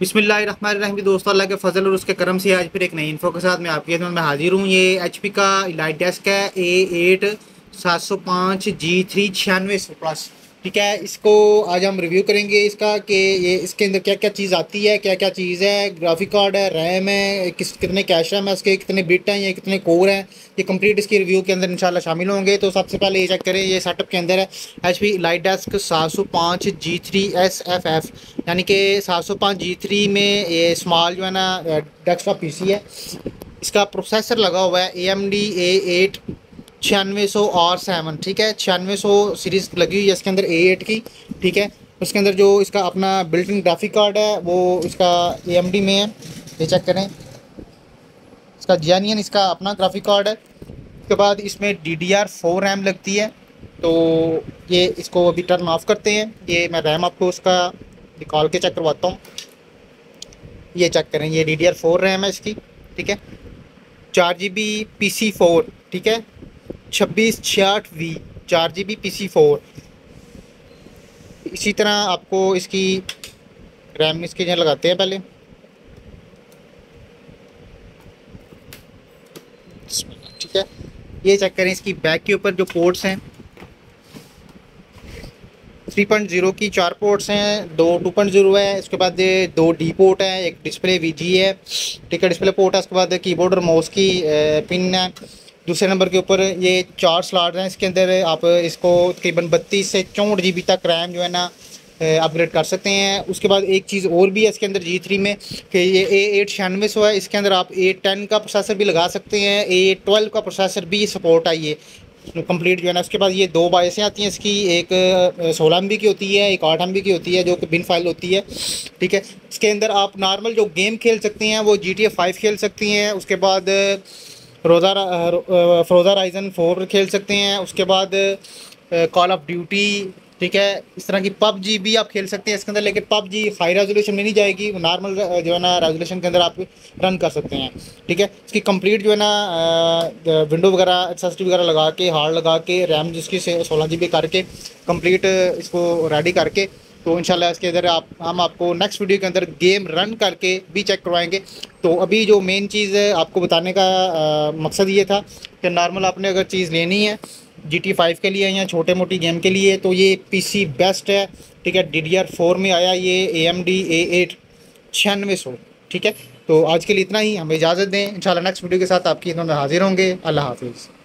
बिस्मिल्लाहिर्रहमानिर्रहीम। दोस्तों, अल्लाह के फजल और उसके करम से आज फिर एक नई इन्फो के साथ मैं आपकी खिदमत में हाजिर हूँ। ये एचपी का लाइट डेस्क है A8705G3 9600+। ठीक है, इसको आज हम रिव्यू करेंगे इसका कि ये इसके अंदर क्या क्या चीज़ आती है, क्या क्या चीज़ है। ग्राफिक कार्ड है, रैम है, कितने कैश रैम है, इसके कितने बिट हैं, ये कितने कोर हैं, ये कंप्लीट इसकी रिव्यू के अंदर इंशाल्लाह शामिल होंगे। तो सबसे पहले ये चेक करें, ये सेटअप के अंदर है एचपी लाइट डेस्क 705G3SFF, यानी कि 705G3 में ये स्मॉल जो है ना डेस्कटॉप पीसी है। इसका प्रोसेसर लगा हुआ है AMD A8 9600R7। ठीक है, 9600 सीरीज़ लगी हुई है इसके अंदर A8 की। ठीक है, उसके अंदर जो इसका अपना बिल्ट इन ग्राफिक कार्ड है वो इसका AMD में है, ये चेक करें। इसका जेन्युइन इसका अपना ग्राफिक कार्ड है। उसके बाद इसमें DDR4 रैम लगती है। तो ये इसको अभी टर्न ऑफ करते हैं। ये मैं रैम आपको उसका निकाल के चेक करवाता हूँ। ये चेक करें, ये DDR4 रैम है इसकी। ठीक है, 4GB PC4। ठीक है, 2666V 4GB PC4। इसी तरह आपको इसकी रैम इसके यहाँ लगाते हैं पहले। ठीक है, ये चेक करें, इसकी बैक के ऊपर जो पोर्ट्स हैं 3.0 की 4 पोर्ट्स हैं, 2 2.0 है। उसके बाद 2 डी पोर्ट है, एक डिस्प्ले VG है। ठीक है, डिस्प्ले पोर्ट है। उसके बाद कीबोर्ड और माउस की पिन है। दूसरे नंबर के ऊपर ये 4 स्लॉट हैं। इसके अंदर आप इसको तकरीबन 32 से 64 GB तक रैम जो है ना अपग्रेड कर सकते हैं। उसके बाद एक चीज़ और भी है इसके अंदर G3 में कि ये A8 9600 है। इसके अंदर आप A10 का प्रोसेसर भी लगा सकते हैं, A12 का प्रोसेसर भी सपोर्ट है ये कंप्लीट जो है ना। उसके बाद ये 2 बायसें आती हैं इसकी, एक 16 MB की होती है, एक 8 MB की होती है जो कि बिन फाइल होती है। ठीक है, इसके अंदर आप नॉर्मल जो गेम खेल सकती हैं वो GTA 5 खेल सकती हैं। उसके बाद फ्रोज़ा राइजन 4 खेल सकते हैं। उसके बाद कॉल ऑफ ड्यूटी। ठीक है, इस तरह की PUBG भी आप खेल सकते हैं इसके अंदर, लेकिन PUBG हाई रेजोल्यूशन में नहीं जाएगी, नॉर्मल जो है ना रेजोल्यूशन के अंदर आप रन कर सकते हैं। ठीक है, इसकी कंप्लीट जो है ना विंडो वगैरह SSD वगैरह लगा के, हार्ड लगा के, रैम जिसकी 16 GB करके कंप्लीट इसको रेडी करके, तो इंशाल्लाह इसके अंदर हम आपको नेक्स्ट वीडियो के अंदर गेम रन करके भी चेक करवाएंगे। तो अभी जो मेन चीज़ आपको बताने का मकसद ये था कि नॉर्मल आपने अगर चीज़ लेनी है GTA 5 के लिए या छोटे मोटी गेम के लिए तो ये PC बेस्ट है। ठीक है, DDR4 में आया ये AMD A8 9600। ठीक है, तो आज के लिए इतना ही, हमें इजाज़त दें। इंशाल्लाह नेक्स्ट वीडियो के साथ आपकी खिदमत में हाजिर होंगे। अल्लाह हाफिज़।